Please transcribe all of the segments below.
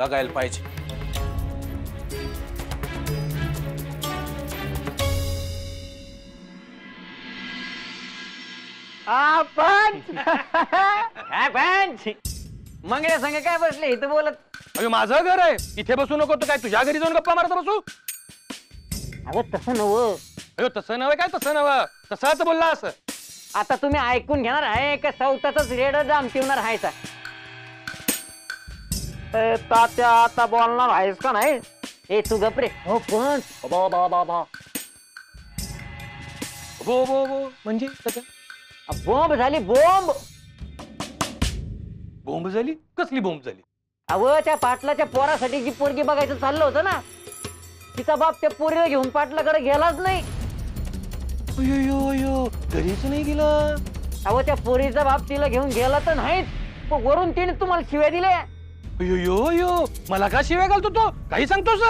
बघायला पाहिजे. मंगळ्या संग काय बसले इथं बोलत? अरे माझं घर आहे, इथे बसू नको तर काय तुझ्या घरी जाऊन गप्पा मारत बसू? अगं तसं नव्ह. अयो तसं नव्हे काय, तसं नव्ह, तसंच बोलला असं. आता तुम्ही ऐकून घेणार आहे का सौताच रेड जाम ठेवणार आहेचा? तात्या आता बोलणार आहेस का नाही? हे तू गपरे. हो पण बो बो बो म्हणजे बॉम्ब झाली, बॉम्ब. बोंब झाली? कसली बोंब झाली? अव त्या पाटलाच्या पोरासाठी जी पोरगी बघायचं चाललं होतं ना, तिचा बाप त्या पोरीला घेऊन पाटलाकडे गेलाच नाही. अयो घरीच नाही गेला. अव त्या पोरीचा बाप तिला घेऊन गेला तर नाहीच, पण वरून तिने तुम्हाला शिव्या दिल्या. अयो मला का शिव्या घालतो तो? काही सांगतोस?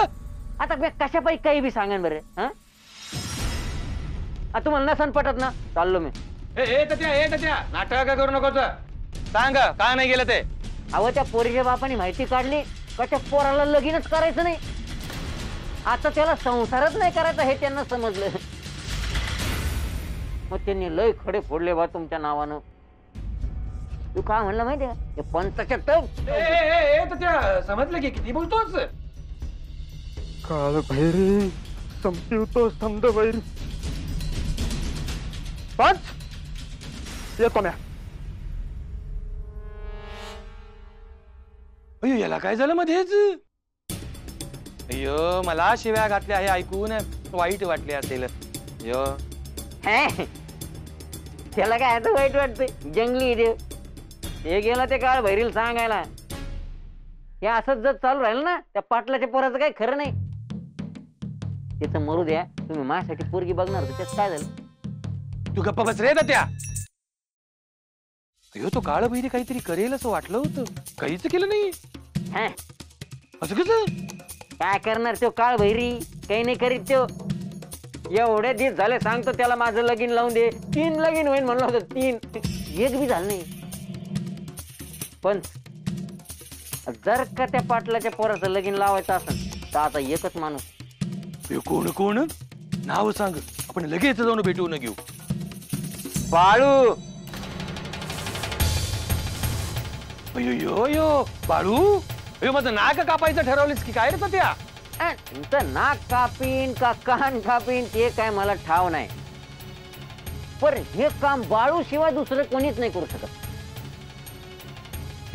आता कशापाई काही बी सांगा बरं. तुम्हाला नसन पटत ना, चाललो मी. त्या नाटक करू नको. सांग का नाही गेलं ते? अव त्या पोरीच्या बापाने माहिती काढली का त्या पोराला लगीनच करायचं नाही. आता त्याला संसारच नाही करायचा हे त्यांना समजलं. मग त्यांनी लय खडे फोडले बा तुमच्या नावानं. तू काय म्हणलं माहितीये का? पंचाच्या समजलं की किती बोलतोस? काळ भैरी संपवतो समद भैरी. पंच येतो म्या. अयो याला काय झालं मध्येच? अयो मला शिव्या घातल्या हे ऐकून वाईट वाटले असेल. अयो त्याला काय आता वाईट वाटतंय? जंगली देव हे गेला ते काळ भैरील सांगायला. हे असंच जर चालू राहिलं ना, त्या पाटलाच्या पोराचं काही खरं नाही. त्याचं मरू द्या, तुम्ही माझ्यासाठी पोरगी बघणार होते, त्यात काय झालं? तू गप्पा बस रे त्या. अयो तो काळ भैरी काहीतरी करेल असं वाटलं होतं, काहीच केलं नाही. असं कसं? काय करणार तो काळ भैरी? काही नाही करीत तो. एवढे दिवस झाले सांगतो त्याला माझं लगीन लावून दे, 3 लगीन होईल म्हणलं होतं, 3 एक बी झालं नाही. पण जर का त्या पाटलाच्या पोराचं लगीन लावायचं असेल तर आता एकच माणूस. कोण कोण? नाव सांग, आपण लगेच जाऊन भेटून घेऊ. बाळू. अयो बाळू, अयो माझं नाक कापायचं ठरवलीस की काय रे त्या? तुमचं नाक कापीन का कान कापीन ते काय मला ठाव नाही, पण हे काम बाळू शिवाय दुसरं कोणीच नाही करू शकत.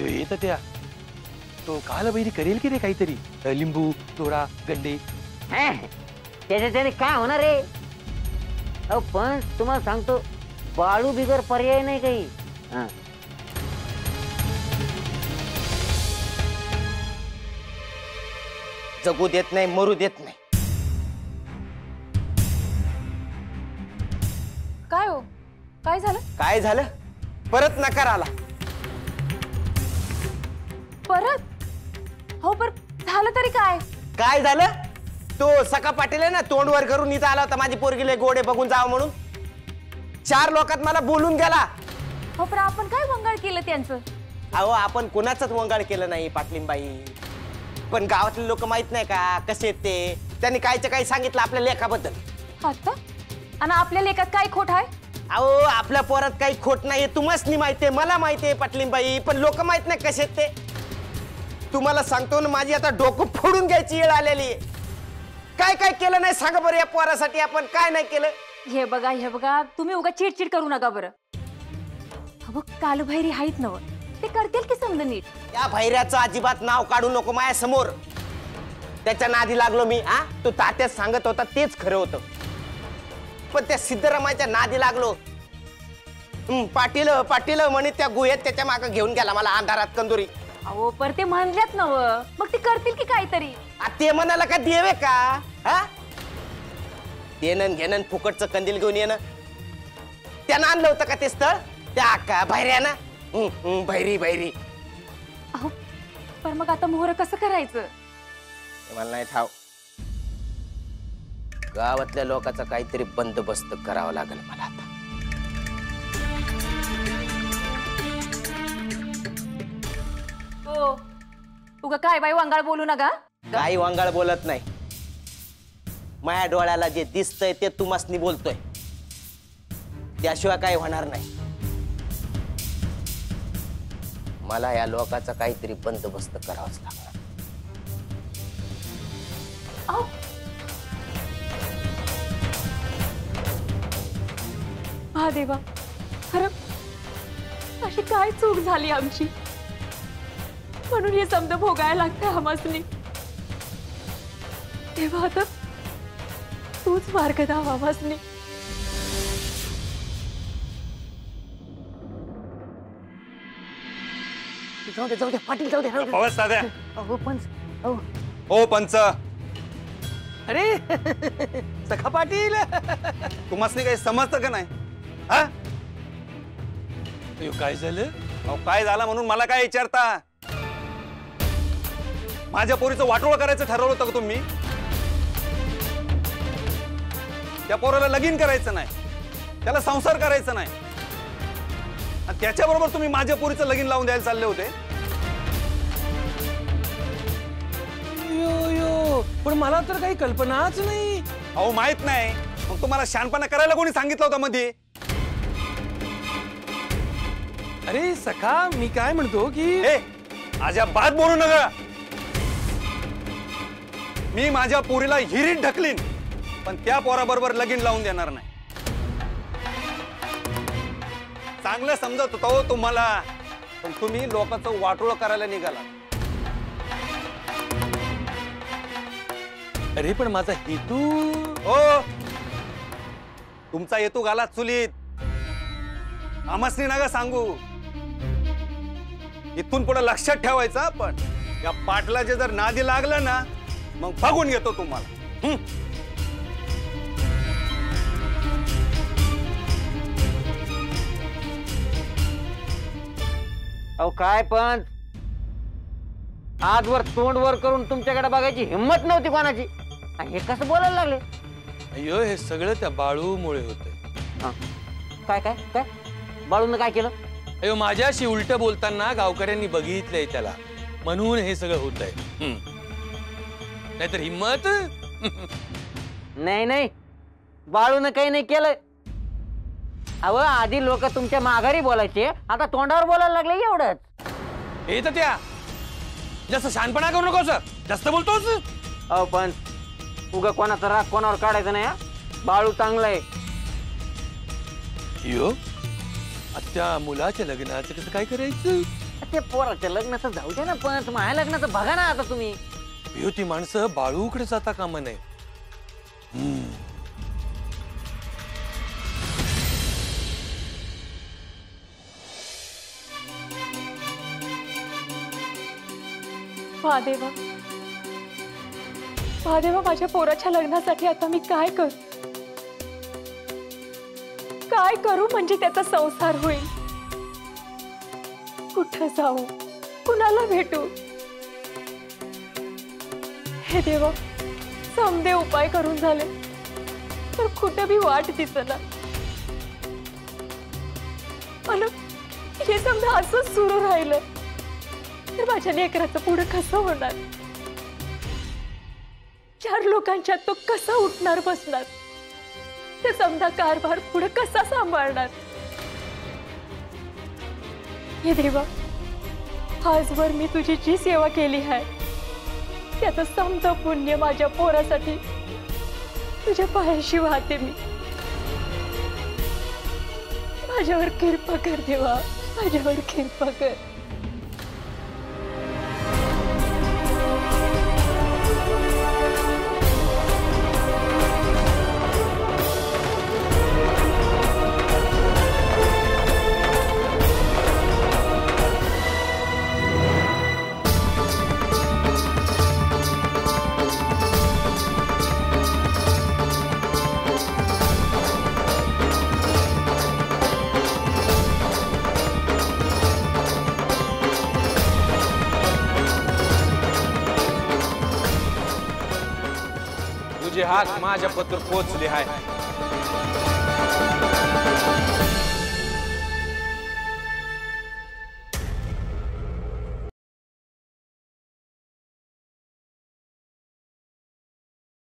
येत त्या तो काल बैरी करेल की रे काहीतरी, लिंबू दोरा गंडे. त्याच्याने काय होणार रे? पण तुम्हाला सांगतो बाळू बिगर पर्याय नाही काही. जगू देत नाही, मरू देत नाही. काय हो, काय झालं? काय झालं? परत नकार आला. परत? हो पर झालं तरी काय? काय झालं? तो सका पाटील आहे ना, तोंडवर करून इथं आला होता माझी पोरगीले गोडे बघून जावं म्हणून. 4 लोकात मला बोलून गेला. हो पण आपण काय वंगाळ केलं त्यांचं? अहो आपण कुणाचंच वंगाळ केलं नाही पाटलींबाई, पण गावातले लोक माहित नाही का कसे ते. त्यांनी कायचं काही सांगितलं आपल्या लेखाबद्दल. आता आणि आपल्या लेखात काय खोट आहे? अहो आपल्या पोरात काही खोट नाहीये, तुम्हासनी माहितीये, मला माहितीये पाटलींबाई, पण लोक माहित नाही कसे ते. तुम्हाला सांगतो ना, माझी आता डोकं फोडून घ्यायची वेळ आलेली आहे. काय काय केलं नाही सांगा बरं या पोरासाठी, आपण काय नाही केलं? हे बघा तुम्ही उगा चिडचिड करू नका बरं. अहो कालू भैरी आहेत नव, ते करतील की समज नीट. या भैऱ्याचं अजिबात नाव काढू नको माझ्या समोर. त्याच्या नादी लागलो मी. तो तात्याच सांगत होता तेच खरं होतं, पण त्या सिद्धरामाच्या नादी लागलो. पाटील म्हणे त्या गुहेत त्याच्या मागे घेऊन गेला मला अंधारात कंदुरी. अहो पर ते म्हणल्यात नव, मग ते करतील की काहीतरी. ते म्हणाला का देवे का? देणं घेणं फुकटचं कंदील घेऊन येणं. त्यानं आणलं होतं का ते स्थळ त्या का भैऱ्यानं? भैरी. अहो पर मग आता मोहर कसं करायचं? मला नाही ठाव. गावातल्या लोकांचा काहीतरी बंदोबस्त करावा लागेल मला आता. हो उगा काय बाई वांगाळ बोलू नका. काही वांगाळ बोलत नाही. माझ्या डोळ्याला जे दिसतंय ते तुम्हासनी बोलतोय, त्याशिवाय काय होणार नाही. मला या लोकांचा काहीतरी बंदोबस्त करावाच लागणार. अहो, महादेवा, खरं अशी काय चूक झाली आमची म्हणून हे समज भोगायला लागतं आम्हासनी. तेव्हा आता तूच मार्ग दाव आम्हासनी. जाऊ दे पाटील, जाऊ दे. पवस दादा. अहो पंच, अहो हो पंच, अरे सखा पाटील. तुम्हाला काही समजतं का नाही? हा? अयो, काय झालं? अहो, काय झालं म्हणून मला काय विचारता? माझ्या पोरीचं वाटोळ करायचं ठरवलं होतं का तुम्ही? त्या पोराला लगीन करायचं नाही, त्याला संसार करायचा नाही, आणि त्याच्याबरोबर तुम्ही माझ्या पोरीचं लगीन लावून द्यायला चालले होते. यो यो, पण मला तर काही कल्पनाच नाही. अहो माहित नाही, मग तुम्हाला शहाणपणा करायला कोणी सांगितलं होतं मध्ये? अरे सखा, मी काय म्हणतो की ए, अजिबात बोलू नका. मी माझ्या पोरीला हिरीत ढकलीन, पण त्या पोराबरोबर लगीन लावून देणार नाही. चांगलं समजत होतं हो तुम्हाला, पण तुम्ही लोकांचं वाटोळ करायला निघाला. अरे पण माझा हेतू. हो, तुमचा हेतू घाला चुलीत. आमसनी नका सांगू. इथून पुढे लक्षात ठेवायचं. पण या पाटलाचे जर नादी लागलं ना, मग बघून घेतो तुम्हाला. अहो काय पण आजवर तोंड वर करून तुमच्याकडे बघायची हिंमत नव्हती कोणाची, आणि हे कसं बोलायला लागले? अयो, हे सगळं त्या बाळूमुळे होतंय. हा. काय काय काय बाळून काय केलं? अयो, माझ्याशी उलट बोलताना गावकऱ्यांनी बघितलंय त्याला, म्हणून हे सगळं होतंय. नाहीतर हिम्मत. नाही नाही, बाळून काही नाही केलं. अहो आधी लोक तुमच्या माघारी बोलायचे, आता तोंडावर बोलायला लागले एवढंच. हे तर त्या जास्त शहाणपणा करू नकोस, जास्त बोलतोस. अहो पण उगा कोणाचा राग कोणावर काढायचा नाही. हा, बाळू चांगला आहे. यो, त्या मुलाच्या लग्नाचं कसं काय करायचं? ते पोराच्या लग्नाचं जाऊ द्या ना, पण माझ्या लग्नाचं बघा ना आता तुम्ही. यो, ती माणसं बाळूकडे जाता कामा नये. महादेवा, महादेवा, माझ्या पोराच्या लग्नासाठी आता मी काय करू? काय करू म्हणजे त्याचा संसार होईल? कुठं जाऊ, कुणाला भेटू? हे देवा, समदे उपाय करून झाले तर कुठे बी वाट दिसना. मला हे समजा असंच सुरू राहिलं तर माझ्या लेकराचं पुढे कसं होणार? 4 लोकांच्यात तो कसा उठणार बसणार? ते समजा कारभार पुढे कसा सांभाळणार? हे देवा, आजवर मी तुझी जी सेवा केली आहे त्याचं समजा पुण्य माझ्या पोरासाठी तुझ्या पायाशी वाहते मी. माझ्यावर कृपा कर देवा, माझ्यावर कृपा कर. तुझे हात माझ्या पत्र पोचले आहे.